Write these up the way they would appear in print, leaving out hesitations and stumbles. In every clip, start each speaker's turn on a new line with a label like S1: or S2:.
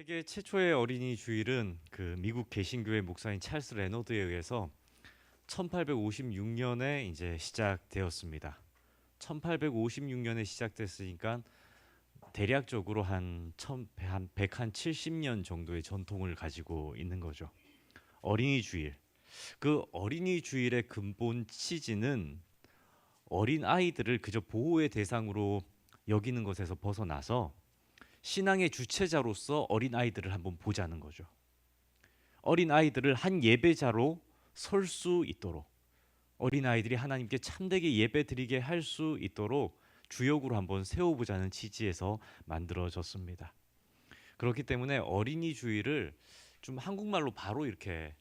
S1: 세계 최초의 어린이 주일은 그 미국 개신교회 목사인 찰스 레너드에 의해서 1856년에 이제 시작되었습니다. 1856년에 시작됐으니까 대략적으로 한 170년 정도의 전통을 가지고 있는 거죠. 어린이 주일. 그 어린이 주일의 근본 취지는 어린 아이들을 그저 보호의 대상으로 여기는 것에서 벗어나서 신앙의 주체자로서 어린 아이들을 한번 보자는 거죠. 어린 아이들을 한 예배자로 설 수 있도록, 어린 아이들이 하나님께 참되게 예배드리게 할 수 있도록 주역으로 한번 세워보자는 취지에서 만들어졌습니다. 그렇기 때문에 어린이 주일을 좀 한국말로 바로 이렇게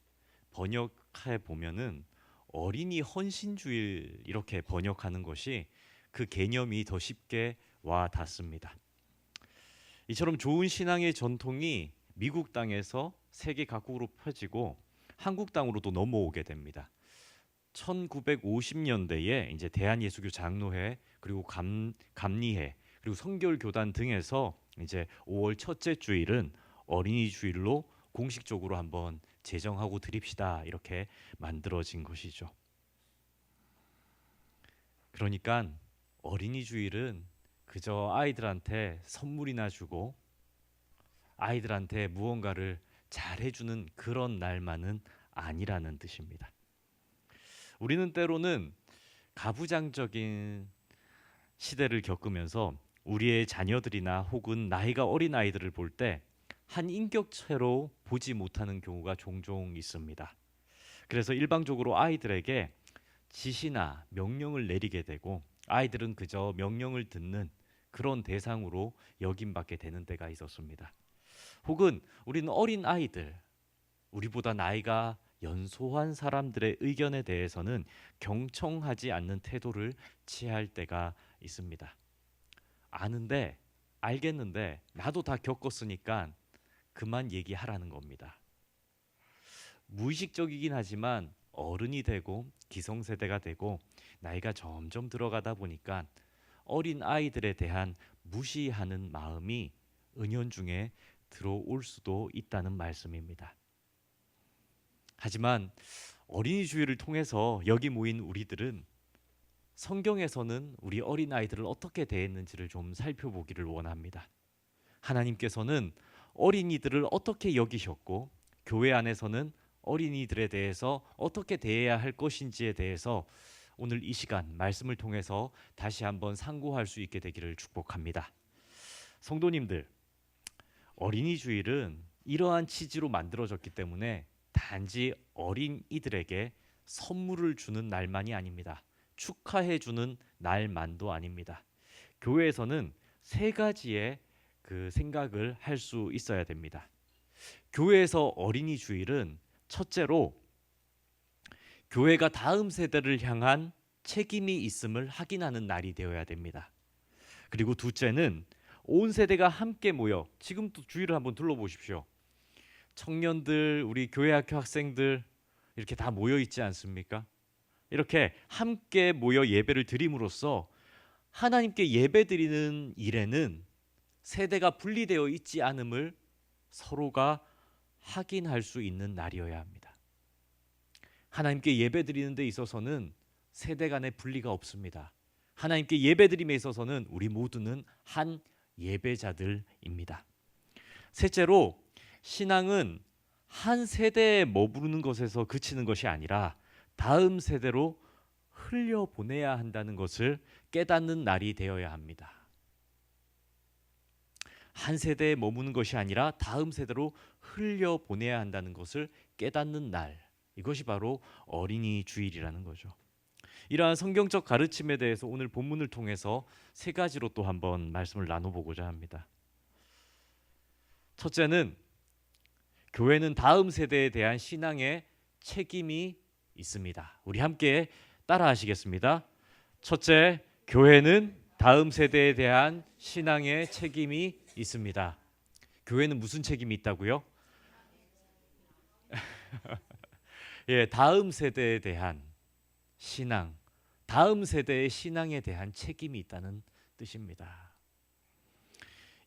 S1: 번역해 보면은 어린이 헌신 주일 이렇게 번역하는 것이 그 개념이 더 쉽게 와 닿습니다. 이처럼 좋은 신앙의 전통이 미국 땅에서 세계 각국으로 펴지고 한국 땅으로도 넘어오게 됩니다. 1950년대에 이제 대한예수교 장로회 그리고 감리회 그리고 성결교단 등에서 이제 5월 첫째 주일은 어린이 주일로 공식적으로 한번 제정하고 드립시다 이렇게 만들어진 것이죠. 그러니까 어린이 주일은 그저 아이들한테 선물이나 주고 아이들한테 무언가를 잘해주는 그런 날만은 아니라는 뜻입니다. 우리는 때로는 가부장적인 시대를 겪으면서 우리의 자녀들이나 혹은 나이가 어린 아이들을 볼 때 한 인격체로 보지 못하는 경우가 종종 있습니다. 그래서 일방적으로 아이들에게 지시나 명령을 내리게 되고 아이들은 그저 명령을 듣는 그런 대상으로 여김받게 되는 때가 있었습니다. 혹은 우리는 어린 아이들, 우리보다 나이가 연소한 사람들의 의견에 대해서는 경청하지 않는 태도를 취할 때가 있습니다. 아는데, 알겠는데 나도 다 겪었으니까 그만 얘기하라는 겁니다. 무의식적이긴 하지만 어른이 되고 기성세대가 되고 나이가 점점 들어가다 보니까 어린 아이들에 대한 무시하는 마음이 은연중에 들어올 수도 있다는 말씀입니다. 하지만 어린이 주일을 통해서 여기 모인 우리들은 성경에서는 우리 어린 아이들을 어떻게 대했는지를 좀 살펴보기를 원합니다. 하나님께서는 어린이들을 어떻게 여기셨고 교회 안에서는 어린이들에 대해서 어떻게 대해야 할 것인지에 대해서 오늘 이 시간 말씀을 통해서 다시 한번 상고할 수 있게 되기를 축복합니다. 성도님들, 어린이 주일은 이러한 취지로 만들어졌기 때문에 단지 어린이들에게 선물을 주는 날만이 아닙니다. 축하해 주는 날만도 아닙니다. 교회에서는 세 가지의 그 생각을 할 수 있어야 됩니다. 교회에서 어린이 주일은 첫째로 교회가 다음 세대를 향한 책임이 있음을 확인하는 날이 되어야 됩니다. 그리고 둘째는 온 세대가 함께 모여 지금도 주일을 한번 둘러보십시오. 청년들, 우리 교회 학교 학생들 이렇게 다 모여 있지 않습니까? 이렇게 함께 모여 예배를 드림으로써 하나님께 예배드리는 일에는 세대가 분리되어 있지 않음을 서로가 확인할 수 있는 날이어야 합니다. 하나님께 예배드리는 데 있어서는 세대 간의 분리가 없습니다. 하나님께 예배드림에 있어서는 우리 모두는 한 예배자들입니다. 셋째로 신앙은 한 세대에 머무르는 것에서 그치는 것이 아니라 다음 세대로 흘려보내야 한다는 것을 깨닫는 날이 되어야 합니다. 한 세대에 머무는 것이 아니라 다음 세대로 흘려보내야 한다는 것을 깨닫는 날, 이것이 바로 어린이 주일이라는 거죠. 이러한 성경적 가르침에 대해서 오늘 본문을 통해서 세 가지로 또 한번 말씀을 나눠보고자 합니다. 첫째는 교회는 다음 세대에 대한 신앙의 책임이 있습니다. 우리 함께 따라하시겠습니다. 첫째, 교회는 다음 세대에 대한 신앙의 책임이 있습니다. 교회는 무슨 책임이 있다고요? 예, 다음 세대에 대한 신앙, 다음 세대의 신앙에 대한 책임이 있다는 뜻입니다.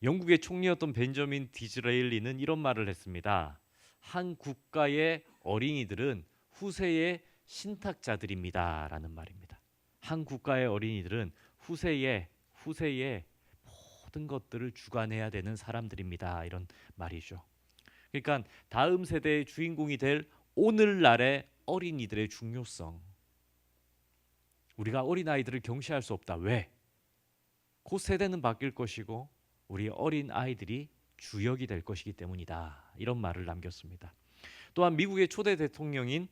S1: 영국의 총리였던 벤저민 디즈레일리는 이런 말을 했습니다. 한 국가의 어린이들은 후세의 신탁자들입니다라는 말입니다. 한 국가의 어린이들은 후세의 모든 것들을 주관해야 되는 사람들입니다. 이런 말이죠. 그러니까 다음 세대의 주인공이 될 오늘날의 어린이들의 중요성. 우리가 어린아이들을 경시할 수 없다. 왜? 곧 세대는 바뀔 것이고 우리 어린 아이들이 주역이 될 것이기 때문이다. 이런 말을 남겼습니다. 또한 미국의 초대 대통령인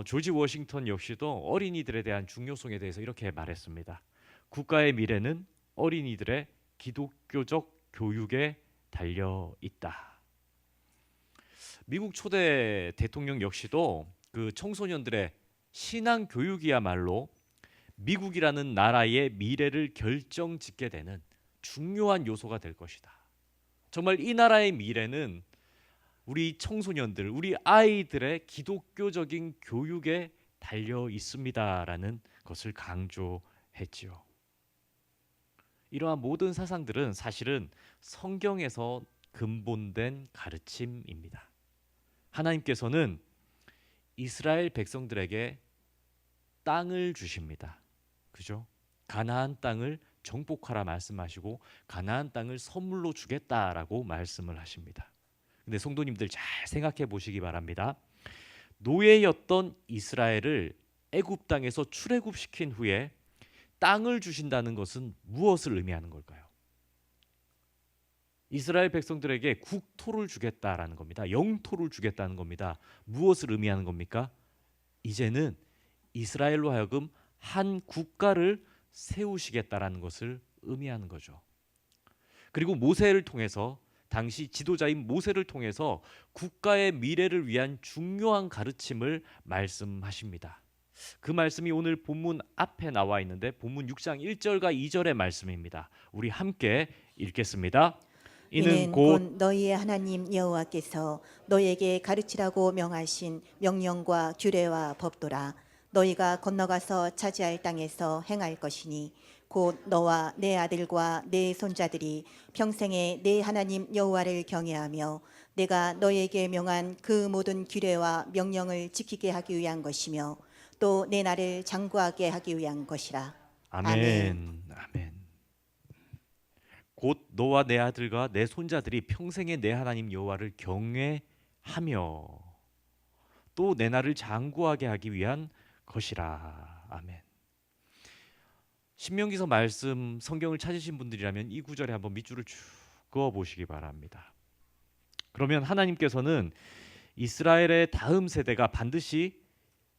S1: 조지 워싱턴 역시도 어린이들에 대한 중요성에 대해서 이렇게 말했습니다. 국가의 미래는 어린이들의 기독교적 교육에 달려 있다. 미국 초대 대통령 역시도 그 청소년들의 신앙 교육이야말로 미국이라는 나라의 미래를 결정짓게 되는 중요한 요소가 될 것이다. 정말 이 나라의 미래는 우리 청소년들, 우리 아이들의 기독교적인 교육에 달려 있습니다라는 것을 강조했지요. 이러한 모든 사상들은 사실은 성경에서 근본된 가르침입니다. 하나님께서는 이스라엘 백성들에게 땅을 주십니다. 그죠? 가나안 땅을 정복하라 말씀하시고 가나안 땅을 선물로 주겠다라고 말씀을 하십니다. 근데 성도님들 잘 생각해 보시기 바랍니다. 노예였던 이스라엘을 애굽 땅에서 출애굽시킨 후에 땅을 주신다는 것은 무엇을 의미하는 걸까요? 이스라엘 백성들에게 국토를 주겠다라는 겁니다. 영토를 주겠다는 겁니다. 무엇을 의미하는 겁니까? 이제는 이스라엘로 하여금 한 국가를 세우시겠다라는 것을 의미하는 거죠. 그리고 모세를 통해서 당시 지도자인 모세를 통해서 국가의 미래를 위한 중요한 가르침을 말씀하십니다. 그 말씀이 오늘 본문 앞에 나와 있는데 본문 6장 1절과 2절의 말씀입니다. 우리 함께 읽겠습니다.
S2: 이는 곧 너희의 하나님 여호와께서 너희에게 가르치라고 명하신 명령과 규례와 법도라. 너희가 건너가서 차지할 땅에서 행할 것이니 곧 너와 내 아들과 내 손자들이 평생에 내 하나님 여호와를 경외하며 내가 너희에게 명한 그 모든 규례와 명령을 지키게 하기 위한 것이며 또 내 나를 장구하게 하기 위한 것이라.
S1: 아멘. 아멘. 곧 너와 내 아들과 내 손자들이 평생에 내 하나님 여호와를 경외하며 또 내 나를 장구하게 하기 위한 것이라. 아멘. 신명기서 말씀 성경을 찾으신 분들이라면 이 구절에 한번 밑줄을 쭉 그어 보시기 바랍니다. 그러면 하나님께서는 이스라엘의 다음 세대가 반드시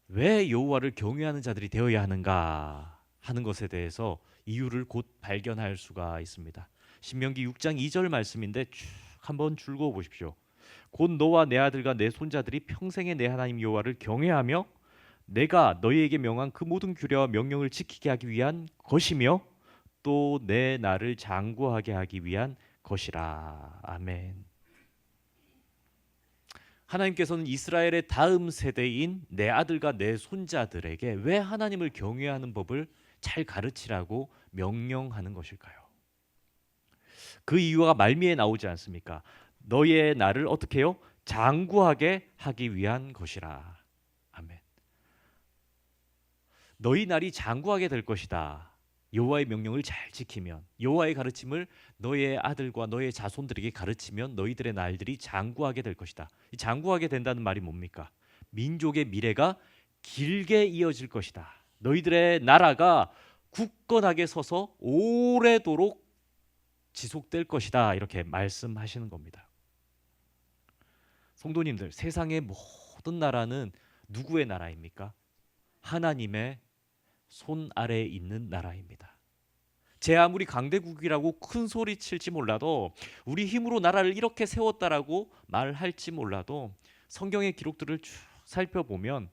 S1: 왜 여호와를 경외하는 자들이 되어야 하는가 하는 것에 대해서 이유를 곧 발견할 수가 있습니다. 신명기 6장 2절 말씀인데 쭉 한번 줄 그어 보십시오. 곧 너와 내 아들과 내 손자들이 평생에 내 하나님 여호와를 경외하며 내가 너희에게 명한 그 모든 규례와 명령을 지키게 하기 위한 것이며 또 내 나를 장구하게 하기 위한 것이라. 아멘. 하나님께서는 이스라엘의 다음 세대인 내 아들과 내 손자들에게 왜 하나님을 경외하는 법을 잘 가르치라고 명령하는 것일까요? 그 이유가 말미에 나오지 않습니까? 너희의 나를 어떻게 해요? 장구하게 하기 위한 것이라. 아멘. 너희 날이 장구하게 될 것이다. 여호와의 명령을 잘 지키면, 여호와의 가르침을 너희의 아들과 너희의 자손들에게 가르치면 너희들의 날들이 장구하게 될 것이다. 이 장구하게 된다는 말이 뭡니까? 민족의 미래가 길게 이어질 것이다. 너희들의 나라가 굳건하게 서서 오래도록 지속될 것이다. 이렇게 말씀하시는 겁니다. 성도님들, 세상의 모든 나라는 누구의 나라입니까? 하나님의 손 아래에 있는 나라입니다. 제 아무리 강대국이라고 큰 소리 칠지 몰라도 우리 힘으로 나라를 이렇게 세웠다라고 말할지 몰라도 성경의 기록들을 쭉 살펴보면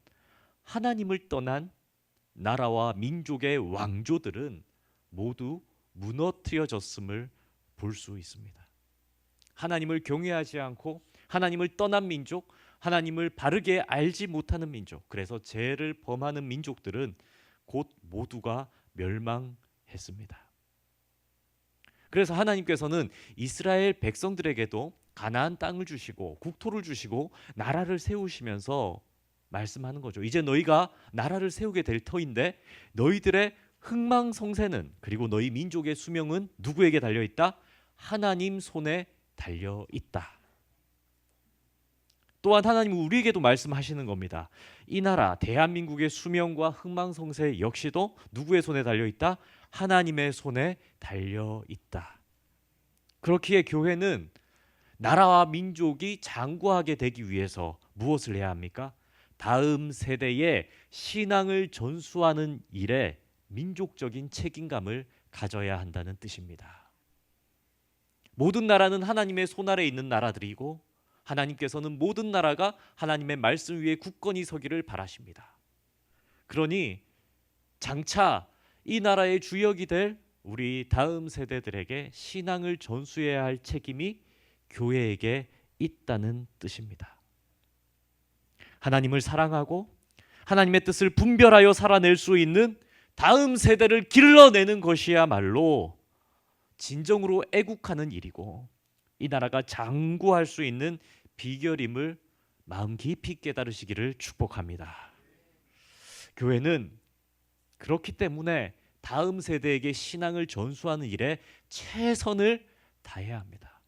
S1: 하나님을 떠난 나라와 민족의 왕조들은 모두 무너뜨려졌음을 볼 수 있습니다. 하나님을 경외하지 않고 하나님을 떠난 민족, 하나님을 바르게 알지 못하는 민족, 그래서 죄를 범하는 민족들은 곧 모두가 멸망했습니다. 그래서 하나님께서는 이스라엘 백성들에게도 가나안 땅을 주시고 국토를 주시고 나라를 세우시면서 말씀하는 거죠. 이제 너희가 나라를 세우게 될 터인데 너희들의 흥망성쇠는, 그리고 너희 민족의 수명은 누구에게 달려 있다? 하나님 손에 달려 있다. 또한 하나님은 우리에게도 말씀하시는 겁니다. 이 나라 대한민국의 수명과 흥망성쇠 역시도 누구의 손에 달려 있다? 하나님의 손에 달려 있다. 그렇기에 교회는 나라와 민족이 장구하게 되기 위해서 무엇을 해야 합니까? 다음 세대의 신앙을 전수하는 일에 민족적인 책임감을 가져야 한다는 뜻입니다. 모든 나라는 하나님의 손 아래 있는 나라들이고 하나님께서는 모든 나라가 하나님의 말씀 위에 굳건히 서기를 바라십니다. 그러니 장차 이 나라의 주역이 될 우리 다음 세대들에게 신앙을 전수해야 할 책임이 교회에게 있다는 뜻입니다. 하나님을 사랑하고 하나님의 뜻을 분별하여 살아낼 수 있는 다음 세대를 길러내는 것이야말로 진정으로 애국하는 일이고 이 나라가 장구할 수 있는 비결임을 마음 깊이 깨달으시기를 축복합니다. 교회는 그렇기 때문에 다음 세대에게 신앙을 전수하는 일에 최선을 다해야 합니다.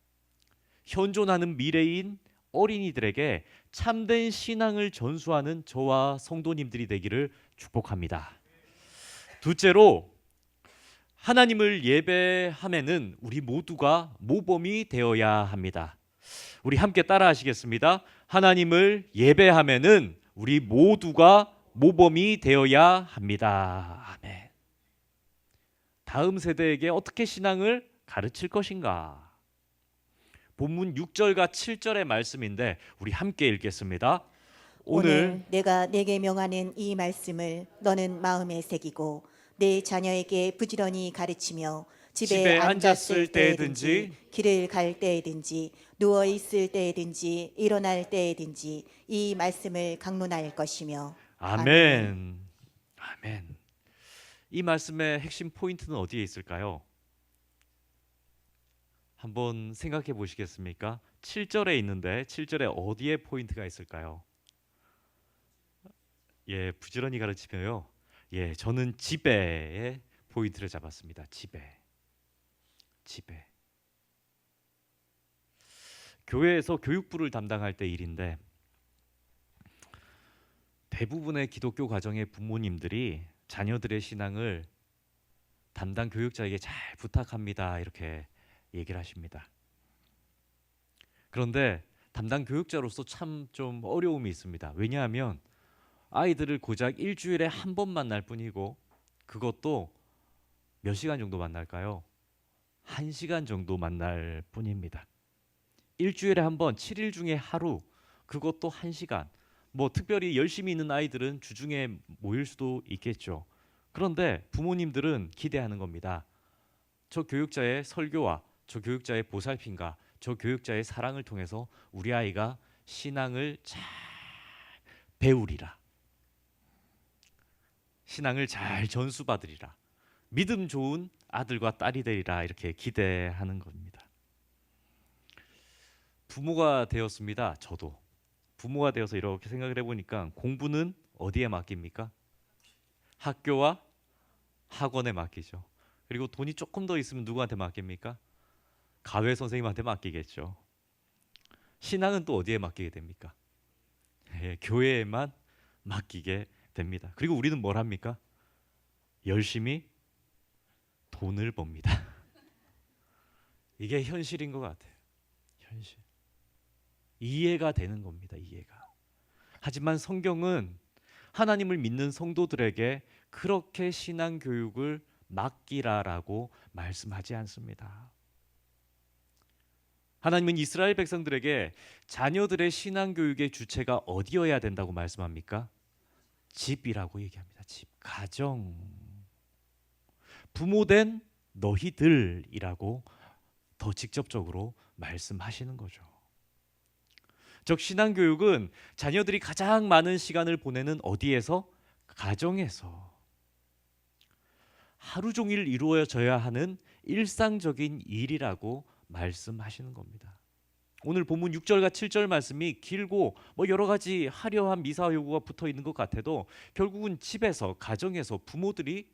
S1: 현존하는 미래인 어린이들에게 참된 신앙을 전수하는 저와 성도님들이 되기를 축복합니다. 둘째로, 하나님을 예배함에는 우리 모두가 모범이 되어야 합니다. 우리 함께 따라 하시겠습니다. 하나님을 예배함에는 우리 모두가 모범이 되어야 합니다. 아멘. 다음 세대에게 어떻게 신앙을 가르칠 것인가? 본문 6절과 7절의 말씀인데 우리 함께 읽겠습니다.
S2: 오늘 내가 내게 명하는 이 말씀을 너는 마음에 새기고 내 자녀에게 부지런히 가르치며 집에 앉았을 때든지 길을 갈 때든지 누워 있을 때든지 일어날 때든지 이 말씀을 강론할 것이며.
S1: 아멘. 아멘. 이 말씀의 핵심 포인트는 어디에 있을까요? 한번 생각해 보시겠습니까? 7절에 있는데 7절에 어디에 포인트가 있을까요? 예, 부지런히 가르치며요. 예, 저는 지배에 포인트를 잡았습니다. 지배. 교회에서 교육부를 담당할 때 일인데 대부분의 기독교 가정의 부모님들이 자녀들의 신앙을 담당 교육자에게 잘 부탁합니다. 이렇게 얘기를 하십니다. 그런데 담당 교육자로서 참 좀 어려움이 있습니다. 왜냐하면 아이들을 고작 일주일에 한 번 만날 뿐이고 그것도 몇 시간 정도 만날까요? 1시간 정도 만날 뿐입니다. 일주일에 한 번, 7일 중에 하루, 그것도 1시간. 뭐 특별히 열심히 있는 아이들은 주중에 모일 수도 있겠죠. 그런데 부모님들은 기대하는 겁니다. 저 교육자의 설교와 저 교육자의 보살핌과 저 교육자의 사랑을 통해서 우리 아이가 신앙을 잘 배우리라. 신앙을 잘 전수받으리라. 믿음 좋은 아들과 딸이 되리라. 이렇게 기대하는 겁니다. 부모가 되었습니다. 저도 부모가 되어서 이렇게 생각을 해보니까 공부는 어디에 맡깁니까? 학교와 학원에 맡기죠. 그리고 돈이 조금 더 있으면 누구한테 맡깁니까? 가회 선생님한테 맡기겠죠. 신앙은 또 어디에 맡기게 됩니까? 예, 교회에만 맡기게 됩니다. 그리고 우리는 뭘 합니까? 열심히 돈을 법니다. 이게 현실인 것 같아요. 현실. 이해가 되는 겁니다. 이해가. 하지만 성경은 하나님을 믿는 성도들에게 그렇게 신앙 교육을 맡기라라고 말씀하지 않습니다. 하나님은 이스라엘 백성들에게 자녀들의 신앙 교육의 주체가 어디여야 된다고 말씀합니까? 집이라고 얘기합니다. 집, 가정. 부모된 너희들이라고 더 직접적으로 말씀하시는 거죠. 즉 신앙 교육은 자녀들이 가장 많은 시간을 보내는 어디에서? 가정에서. 하루 종일 이루어져야 하는 일상적인 일이라고 말씀하시는 겁니다. 오늘 본문 6절과 7절 말씀이 길고 뭐 여러 가지 화려한 미사 요구가 붙어 있는 것 같아도 결국은 집에서 가정에서 부모들이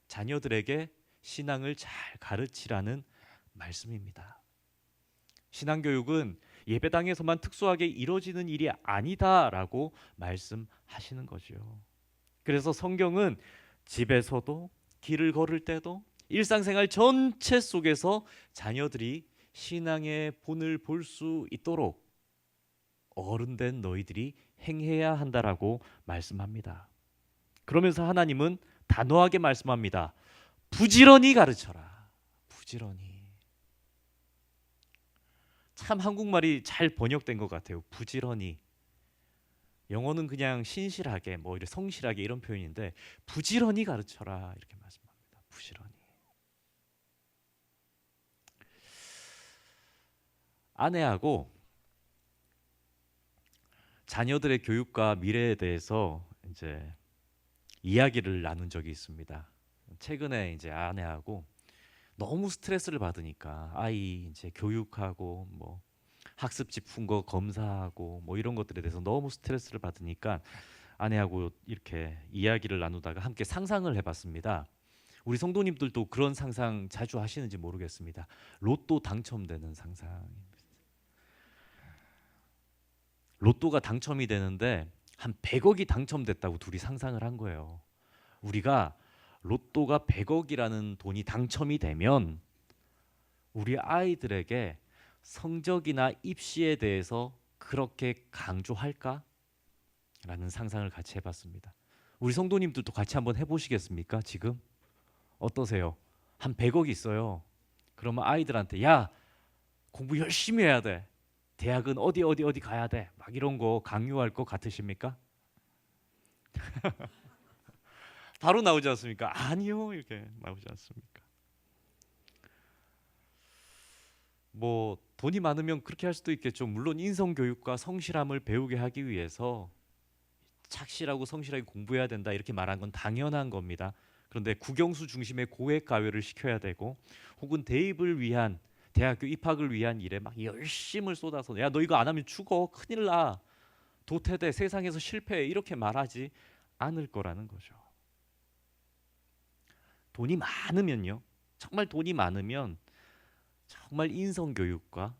S1: 자녀들에게 신앙을 잘 가르치라는 말씀입니다. 신앙교육은 예배당에서만 특수하게 이루어지는 일이 아니다라고 말씀하시는 거죠. 그래서 성경은 집에서도 길을 걸을 때도 일상생활 전체 속에서 자녀들이 신앙의 본을 볼 수 있도록 어른된 너희들이 행해야 한다라고 말씀합니다. 그러면서 하나님은 단호하게 말씀합니다. 부지런히 가르쳐라. 부지런히. 참 한국말이 잘 번역된 것 같아요. 부지런히. 영어는 그냥 신실하게 뭐 이렇게 성실하게 이런 표현인데 부지런히 가르쳐라 이렇게 말씀합니다. 부지런히. 아내하고 자녀들의 교육과 미래에 대해서 이제 이야기를 나눈 적이 있습니다. 최근에 이제 아내하고 너무 스트레스를 받으니까 아이 이제 교육하고 뭐 학습지 푼 거 검사하고 뭐 이런 것들에 대해서 너무 스트레스를 받으니까 아내하고 이렇게 이야기를 나누다가 함께 상상을 해봤습니다. 우리 성도님들도 그런 상상 자주 하시는지 모르겠습니다. 로또 당첨되는 상상입니다. 로또가 당첨이 되는데 한 100억이 당첨됐다고 둘이 상상을 한 거예요. 우리가 로또가 100억이라는 돈이 당첨이 되면 우리 아이들에게 성적이나 입시에 대해서 그렇게 강조할까? 라는 상상을 같이 해봤습니다. 우리 성도님들도 같이 한번 해보시겠습니까? 지금 어떠세요? 한 100억이 있어요. 그러면 아이들한테 야 공부 열심히 해야 돼. 대학은 어디 가야 돼. 막 이런 거 강요할 것 같으십니까? 바로 나오지 않습니까? 아니요 이렇게 나오지 않습니까? 뭐 돈이 많으면 그렇게 할 수도 있겠죠. 물론 인성 교육과 성실함을 배우게 하기 위해서 착실하고 성실하게 공부해야 된다 이렇게 말한 건 당연한 겁니다. 그런데 국영수 중심의 고액 가외를 시켜야 되고 혹은 대입을 위한 대학교 입학을 위한 일에 막 열심을 쏟아서 야 너 이거 안 하면 죽어 큰일 나 도태돼 세상에서 실패해 이렇게 말하지 않을 거라는 거죠. 돈이 많으면요 정말 돈이 많으면 정말 인성 교육과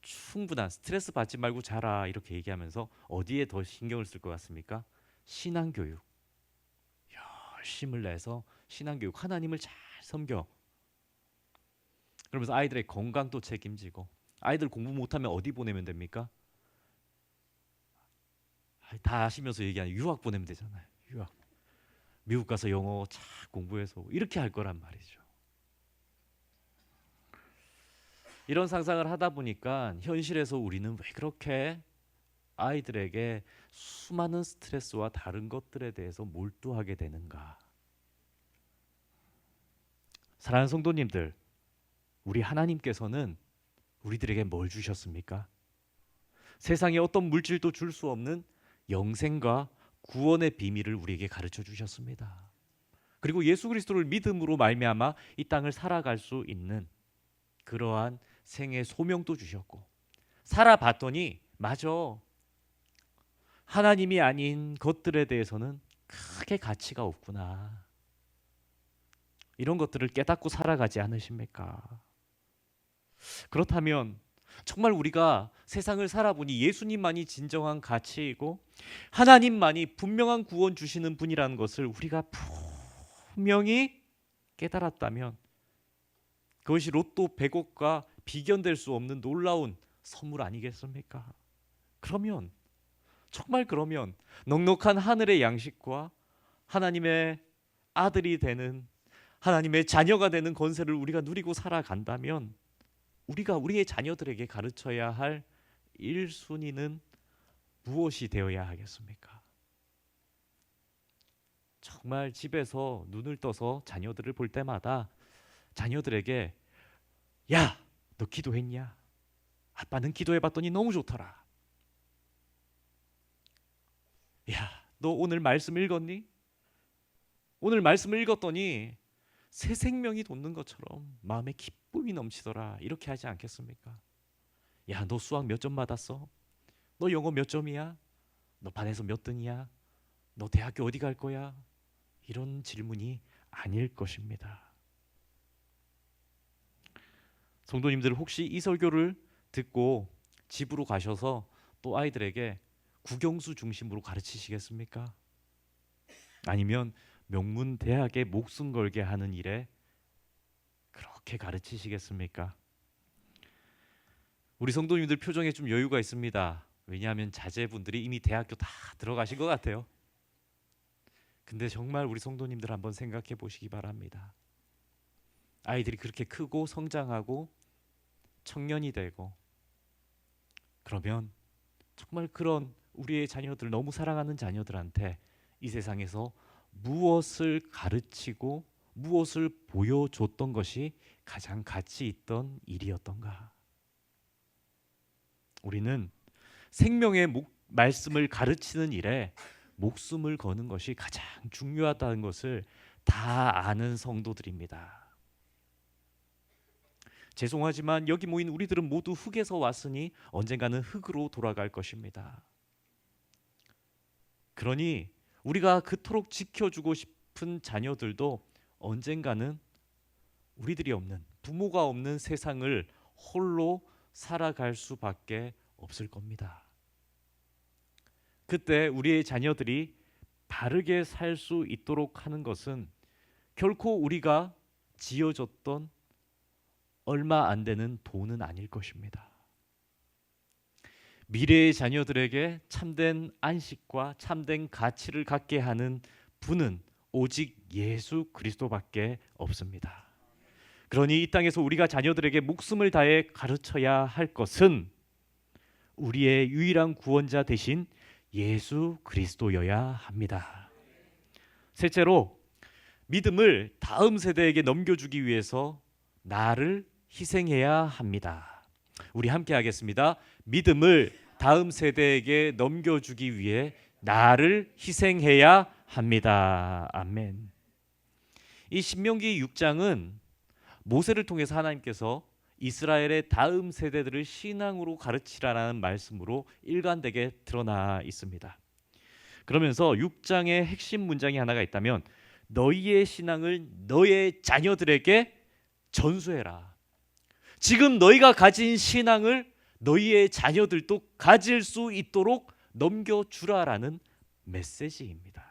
S1: 충분한 스트레스 받지 말고 자라 이렇게 얘기하면서 어디에 더 신경을 쓸 것 같습니까? 신앙 교육 열심을 내서 신앙 교육 하나님을 잘 섬겨 그러면서 아이들의 건강도 책임지고 아이들 공부 못하면 어디 보내면 됩니까? 다 아시면서 얘기하는 유학 보내면 되잖아요. 유학 미국 가서 영어 잘 공부해서 이렇게 할 거란 말이죠. 이런 상상을 하다 보니까 현실에서 우리는 왜 그렇게 아이들에게 수많은 스트레스와 다른 것들에 대해서 몰두하게 되는가? 사랑하는 성도님들, 우리 하나님께서는 우리들에게 뭘 주셨습니까? 세상에 어떤 물질도 줄 수 없는 영생과 구원의 비밀을 우리에게 가르쳐 주셨습니다. 그리고 예수 그리스도를 믿음으로 말미암아 이 땅을 살아갈 수 있는 그러한 생의 소명도 주셨고 살아봤더니 맞아. 하나님이 아닌 것들에 대해서는 크게 가치가 없구나. 이런 것들을 깨닫고 살아가지 않으십니까? 그렇다면 정말 우리가 세상을 살아보니 예수님만이 진정한 가치이고 하나님만이 분명한 구원 주시는 분이라는 것을 우리가 분명히 깨달았다면 그것이 로또 100억과 비견될 수 없는 놀라운 선물 아니겠습니까? 그러면 정말 그러면 넉넉한 하늘의 양식과 하나님의 아들이 되는 하나님의 자녀가 되는 권세를 우리가 누리고 살아간다면 우리가 우리의 자녀들에게 가르쳐야 할 1순위는 무엇이 되어야 하겠습니까? 정말 집에서 눈을 떠서 자녀들을 볼 때마다 자녀들에게 야, 너 기도했냐? 아빠는 기도해봤더니 너무 좋더라. 야, 너 오늘 말씀 읽었니? 오늘 말씀을 읽었더니 새 생명이 돋는 것처럼 마음에 기쁨이 넘치더라. 이렇게 하지 않겠습니까? 야, 너 수학 몇 점 받았어? 너 영어 몇 점이야? 너 반에서 몇 등이야? 너 대학교 어디 갈 거야? 이런 질문이 아닐 것입니다. 성도님들 혹시 이 설교를 듣고 집으로 가셔서 또 아이들에게 국영수 중심으로 가르치시겠습니까? 아니면 명문 대학에 목숨 걸게 하는 일에 그렇게 가르치시겠습니까? 우리 성도님들 표정에 좀 여유가 있습니다. 왜냐하면 자제분들이 이미 대학교 다 들어가신 것 같아요. 근데 정말 우리 성도님들 한번 생각해 보시기 바랍니다. 아이들이 그렇게 크고 성장하고 청년이 되고 그러면 정말 그런 우리의 자녀들, 너무 사랑하는 자녀들한테 이 세상에서 무엇을 가르치고 무엇을 보여줬던 것이 가장 가치 있던 일이었던가? 우리는 생명의 말씀을 가르치는 일에 목숨을 거는 것이 가장 중요하다는 것을 다 아는 성도들입니다. 죄송하지만 여기 모인 우리들은 모두 흙에서 왔으니 언젠가는 흙으로 돌아갈 것입니다. 그러니 우리가 그토록 지켜주고 싶은 자녀들도 언젠가는 우리들이 없는, 부모가 없는 세상을 홀로 살아갈 수밖에 없을 겁니다. 그때 우리의 자녀들이 바르게 살 수 있도록 하는 것은 결코 우리가 지어줬던 얼마 안 되는 돈은 아닐 것입니다. 미래의 자녀들에게 참된 안식과 참된 가치를 갖게 하는 분은 오직 예수 그리스도밖에 없습니다. 그러니 이 땅에서 우리가 자녀들에게 목숨을 다해 가르쳐야 할 것은 우리의 유일한 구원자 되신 예수 그리스도여야 합니다. 셋째로, 믿음을 다음 세대에게 넘겨주기 위해서 나를 희생해야 합니다. 우리 함께 하겠습니다. 믿음을 다음 세대에게 넘겨주기 위해 나를 희생해야 합니다. 아멘. 이 신명기 6장은 모세를 통해서 하나님께서 이스라엘의 다음 세대들을 신앙으로 가르치라는 말씀으로 일관되게 드러나 있습니다. 그러면서 6장의 핵심 문장이 하나가 있다면 너희의 신앙을 너의 자녀들에게 전수해라. 지금 너희가 가진 신앙을 너희의 자녀들도 가질 수 있도록 넘겨주라라는 메시지입니다.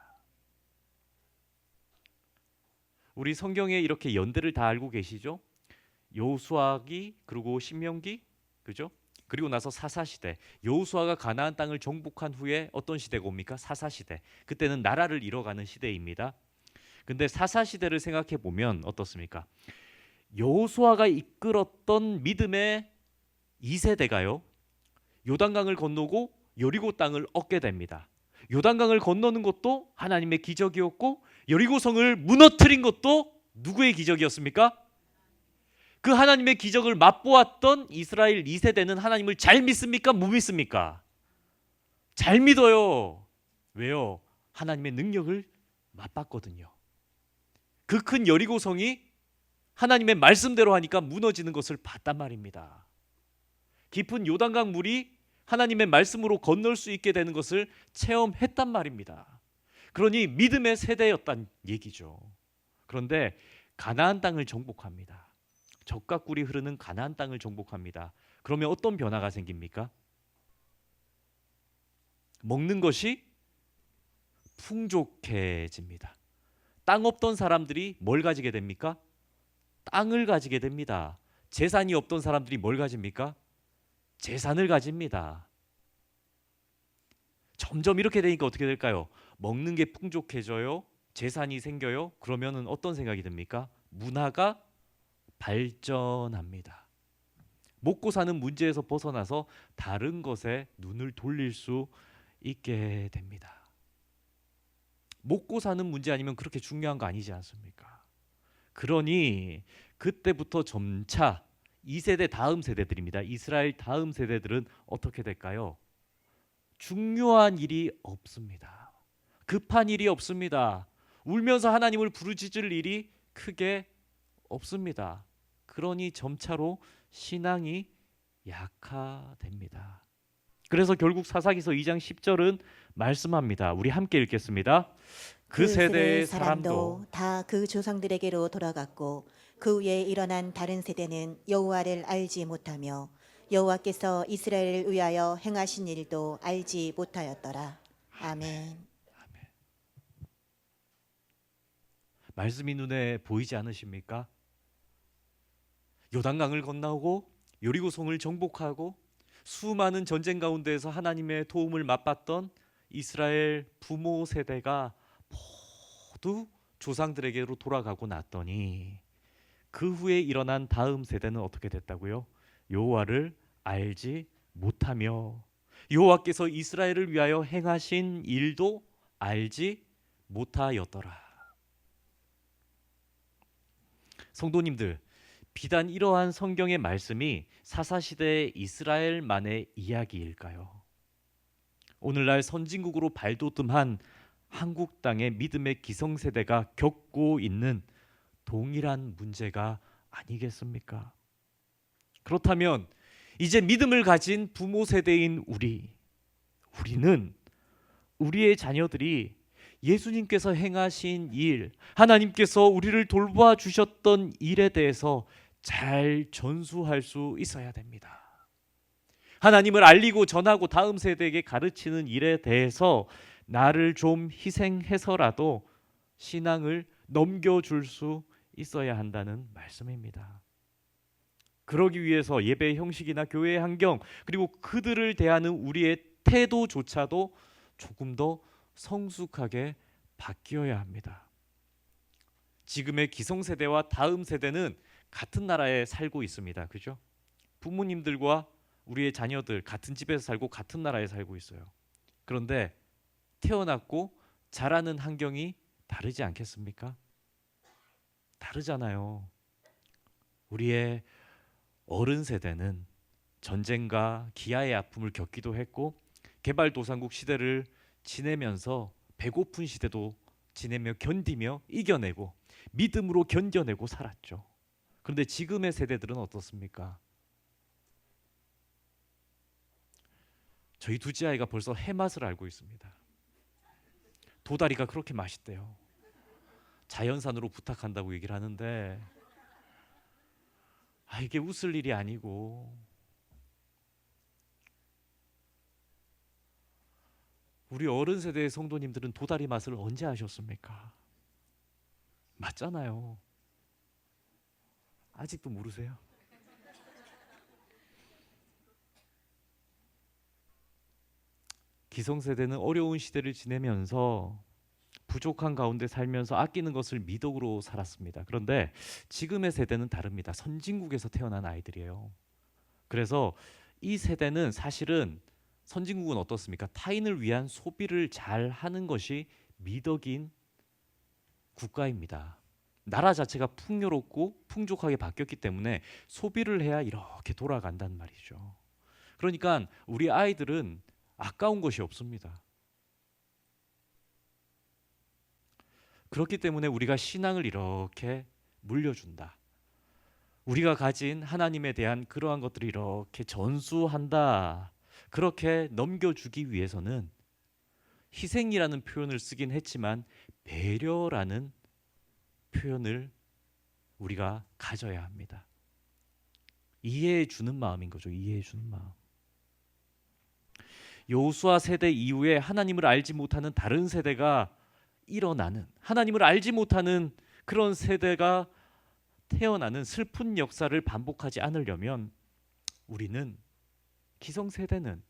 S1: 우리 성경에 이렇게 연대를 다 알고 계시죠? 여호수아기 그리고 신명기, 그죠? 그리고 나서 사사시대. 여호수아가 가나안 땅을 정복한 후에 어떤 시대가 옵니까? 사사시대. 그때는 나라를 이뤄가는 시대입니다. 근데 사사시대를 생각해 보면 어떻습니까? 여호수아가 이끌었던 믿음의 2세대가요. 요단강을 건너고 여리고 땅을 얻게 됩니다. 요단강을 건너는 것도 하나님의 기적이었고 여리고성을 무너뜨린 것도 누구의 기적이었습니까? 그 하나님의 기적을 맛보았던 이스라엘 2세대는 하나님을 잘 믿습니까? 못 믿습니까? 잘 믿어요. 왜요? 하나님의 능력을 맛봤거든요. 그 큰 여리고성이 하나님의 말씀대로 하니까 무너지는 것을 봤단 말입니다. 깊은 요단강 물이 하나님의 말씀으로 건널 수 있게 되는 것을 체험했단 말입니다. 그러니 믿음의 세대였단 얘기죠. 그런데 가나안 땅을 정복합니다. 젖과 꿀이 흐르는 가나안 땅을 정복합니다. 그러면 어떤 변화가 생깁니까? 먹는 것이 풍족해집니다. 땅 없던 사람들이 뭘 가지게 됩니까? 땅을 가지게 됩니다. 재산이 없던 사람들이 뭘 가집니까? 재산을 가집니다. 점점 이렇게 되니까 어떻게 될까요? 먹는 게 풍족해져요. 재산이 생겨요. 그러면은 어떤 생각이 듭니까? 문화가 발전합니다. 먹고 사는 문제에서 벗어나서 다른 것에 눈을 돌릴 수 있게 됩니다. 먹고 사는 문제 아니면 그렇게 중요한 거 아니지 않습니까? 그러니 그때부터 점차 2세대 다음 세대들입니다. 이스라엘 다음 세대들은 어떻게 될까요? 중요한 일이 없습니다. 급한 일이 없습니다. 울면서 하나님을 부르짖을 일이 크게 없습니다. 그러니 점차로 신앙이 약화됩니다. 그래서 결국 사사기서 2장 10절은 말씀합니다. 우리 함께 읽겠습니다. 그 세대의 사람도
S2: 다 그 조상들에게로 돌아갔고 그 위에 일어난 다른 세대는 여호와를 알지 못하며 여호와께서 이스라엘을 위하여 행하신 일도 알지 못하였더라. 아멘.
S1: 말씀이 눈에 보이지 않으십니까? 요단강을 건너고 여리고성을 정복하고 수많은 전쟁 가운데에서 하나님의 도움을 맛봤던 이스라엘 부모 세대가 모두 조상들에게로 돌아가고 났더니 그 후에 일어난 다음 세대는 어떻게 됐다고요? 여호와를 알지 못하며 여호와께서 이스라엘을 위하여 행하신 일도 알지 못하였더라. 성도님들, 비단 이러한 성경의 말씀이 사사시대의 이스라엘만의 이야기일까요? 오늘날 선진국으로 발돋움한 한국 땅의 믿음의 기성세대가 겪고 있는 동일한 문제가 아니겠습니까? 그렇다면 이제 믿음을 가진 부모 세대인 우리는 우리의 자녀들이 예수님께서 행하신 일, 하나님께서 우리를 돌봐 주셨던 일에 대해서 잘 전수할 수 있어야 됩니다. 하나님을 알리고 전하고 다음 세대에게 가르치는 일에 대해서 나를 좀 희생해서라도 신앙을 넘겨줄 수 있어야 한다는 말씀입니다. 그러기 위해서 예배의 형식이나 교회의 환경, 그리고 그들을 대하는 우리의 태도조차도 조금 더 성숙하게 바뀌어야 합니다. 지금의 기성세대와 다음 세대는 같은 나라에 살고 있습니다. 그죠? 부모님들과 우리의 자녀들 같은 집에서 살고 같은 나라에 살고 있어요. 그런데 태어났고 자라는 환경이 다르지 않겠습니까? 다르잖아요. 우리의 어른 세대는 전쟁과 기아의 아픔을 겪기도 했고 개발도상국 시대를 지내면서 배고픈 시대도 지내며 견디며 이겨내고 믿음으로 견뎌내고 살았죠. 그런데 지금의 세대들은 어떻습니까? 저희 둘째 아이가 벌써 해맛을 알고 있습니다. 도다리가 그렇게 맛있대요. 자연산으로 부탁한다고 얘기를 하는데 이게 웃을 일이 아니고 우리 어른 세대의 성도님들은 도다리 맛을 언제 아셨습니까? 맞잖아요. 아직도 모르세요? 기성세대는 어려운 시대를 지내면서 부족한 가운데 살면서 아끼는 것을 미덕으로 살았습니다. 그런데 지금의 세대는 다릅니다. 선진국에서 태어난 아이들이에요. 그래서 이 세대는 사실은 선진국은 어떻습니까? 타인을 위한 소비를 잘 하는 것이 미덕인 국가입니다. 나라 자체가 풍요롭고 풍족하게 바뀌었기 때문에 소비를 해야 이렇게 돌아간단 말이죠. 그러니까 우리 아이들은 아까운 것이 없습니다. 그렇기 때문에 우리가 신앙을 이렇게 물려준다. 우리가 가진 하나님에 대한 그러한 것들을 이렇게 전수한다. 그렇게 넘겨주기 위해서는 희생이라는 표현을 쓰긴 했지만 배려라는 표현을 우리가 가져야 합니다. 이해해 주는 마음인 거죠. 이해해 주는 마음. 여호수아 세대 이후에 하나님을 알지 못하는 다른 세대가 일어나는, 하나님을 알지 못하는 그런 세대가 태어나는 슬픈 역사를 반복하지 않으려면 우리는, 기성세대는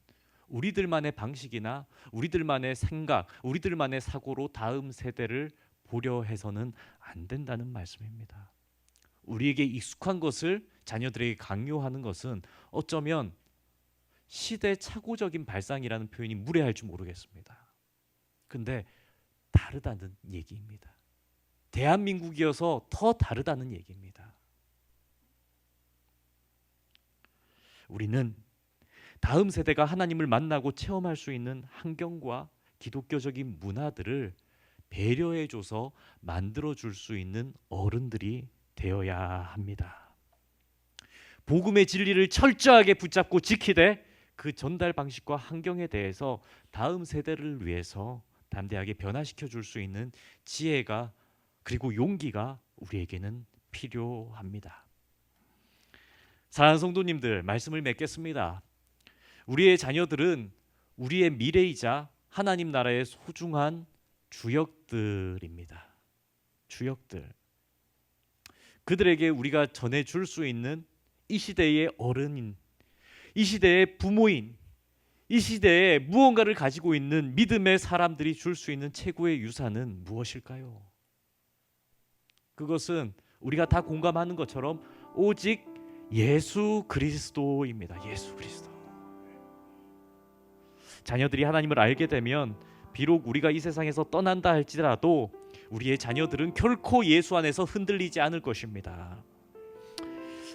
S1: 우리들만의 방식이나 우리들만의 생각, 우리들만의 사고로 다음 세대를 보려 해서는 안 된다는 말씀입니다. 우리에게 익숙한 것을 자녀들에게 강요하는 것은 어쩌면 시대착오적인 발상이라는 표현이 무례할지 모르겠습니다. 근데 다르다는 얘기입니다. 대한민국이어서 더 다르다는 얘기입니다. 우리는 다음 세대가 하나님을 만나고 체험할 수 있는 환경과 기독교적인 문화들을 배려해줘서 만들어줄 수 있는 어른들이 되어야 합니다. 복음의 진리를 철저하게 붙잡고 지키되 그 전달 방식과 환경에 대해서 다음 세대를 위해서 담대하게 변화시켜 줄 수 있는 지혜가 그리고 용기가 우리에게는 필요합니다. 사랑하는 성도님들, 말씀을 맺겠습니다. 우리의 자녀들은 우리의 미래이자 하나님 나라의 소중한 주역들입니다. 주역들. 그들에게 우리가 전해줄 수 있는 이 시대의 어른인, 이 시대의 부모인, 이 시대에 무언가를 가지고 있는 믿음의 사람들이 줄 수 있는 최고의 유산은 무엇일까요? 그것은 우리가 다 공감하는 것처럼 오직 예수 그리스도입니다. 예수 그리스도. 자녀들이 하나님을 알게 되면 비록 우리가 이 세상에서 떠난다 할지라도 우리의 자녀들은 결코 예수 안에서 흔들리지 않을 것입니다.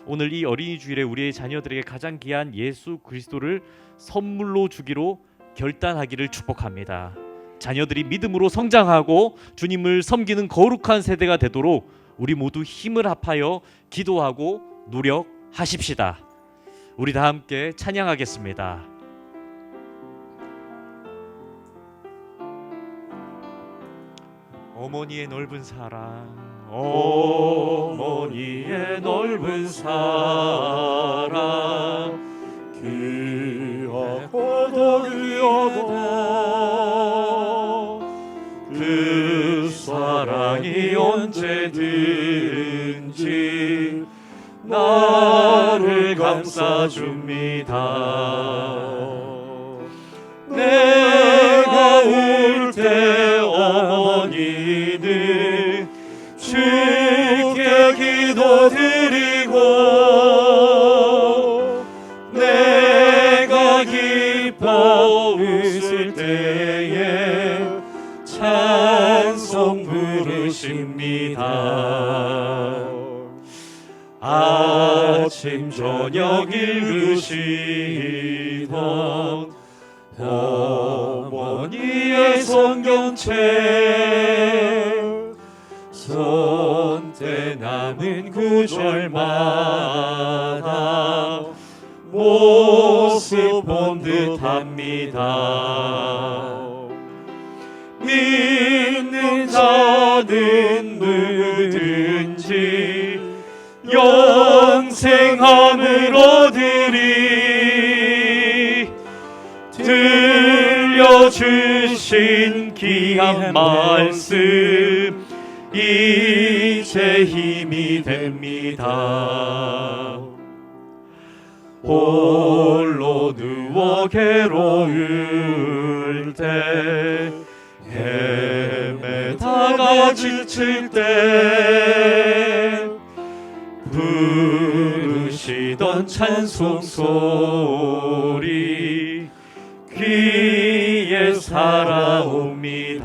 S1: 오늘 이 어린이 주일에 우리의 자녀들에게 가장 귀한 예수 그리스도를 선물로 주기로 결단하기를 축복합니다. 자녀들이 믿음으로 성장하고 주님을 섬기는 거룩한 세대가 되도록 우리 모두 힘을 합하여 기도하고 노력하십시다. 우리 다 함께 찬양하겠습니다. 어머니의 넓은 사랑, 어머니의 넓은 사랑,
S3: 귀하고도 귀하다.
S1: 그 사랑이 언제든지 나를 감싸줍니다. 내가 울 때 어머니는 주께 기도드리고 내가 기뻐 웃을 때에 찬송 부르십니다. 아침 저녁 읽으시던 어머니의 성경책 손때 남은 구절마다 모습 본 듯합니다. 믿는 자는 누구든지 영생함을 얻으리. 들려주신 귀한 말씀 이제 힘이 됩니다. 홀로 누워 괴로울 때 헤매다가 지칠 때 부르시던 찬송 소리 귀에 살아옵니다.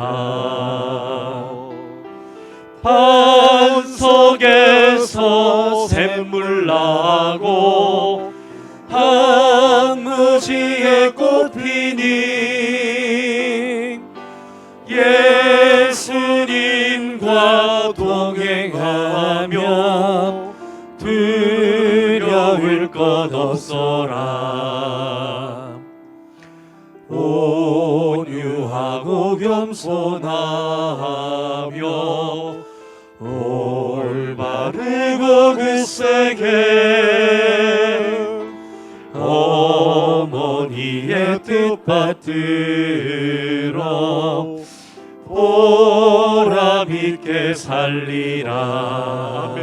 S1: 반석에서 샘물 나고 황무지에 꽃 피니 예수님과 동행하며 두려울 것 없어라. 온유하고 겸손하며 올바르고 굳세게 어머니의 뜻 받들어 보람 있게 살리라.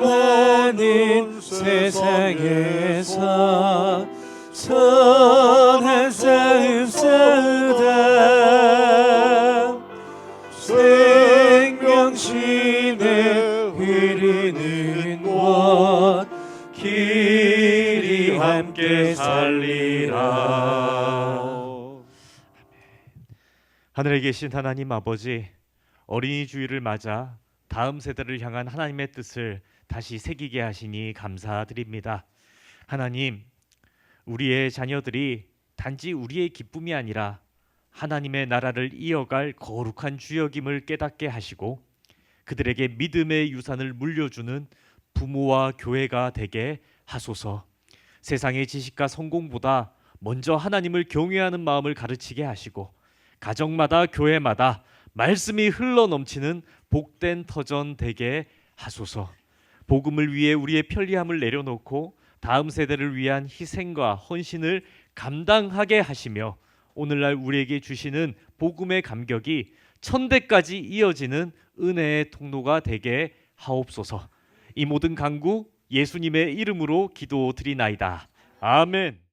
S3: 평평하는 세상에서 선한 싸움 싸우다 생명신에 흐르는 원 길이 함께 살리라.
S1: 하늘에 계신 하나님 아버지, 어린이 주일을 맞아 다음 세대를 향한 하나님의 뜻을 다시 새기게 하시니 감사드립니다. 하나님, 우리의 자녀들이 단지 우리의 기쁨이 아니라 하나님의 나라를 이어갈 거룩한 주역임을 깨닫게 하시고 그들에게 믿음의 유산을 물려주는 부모와 교회가 되게 하소서. 세상의 지식과 성공보다 먼저 하나님을 경외하는 마음을 가르치게 하시고 가정마다 교회마다 말씀이 흘러넘치는 복된 터전 되게 하소서. 복음을 위해 우리의 편리함을 내려놓고 다음 세대를 위한 희생과 헌신을 감당하게 하시며 오늘날 우리에게 주시는 복음의 감격이 천대까지 이어지는 은혜의 통로가 되게 하옵소서. 이 모든 간구 예수님의 이름으로 기도드리나이다. 아멘.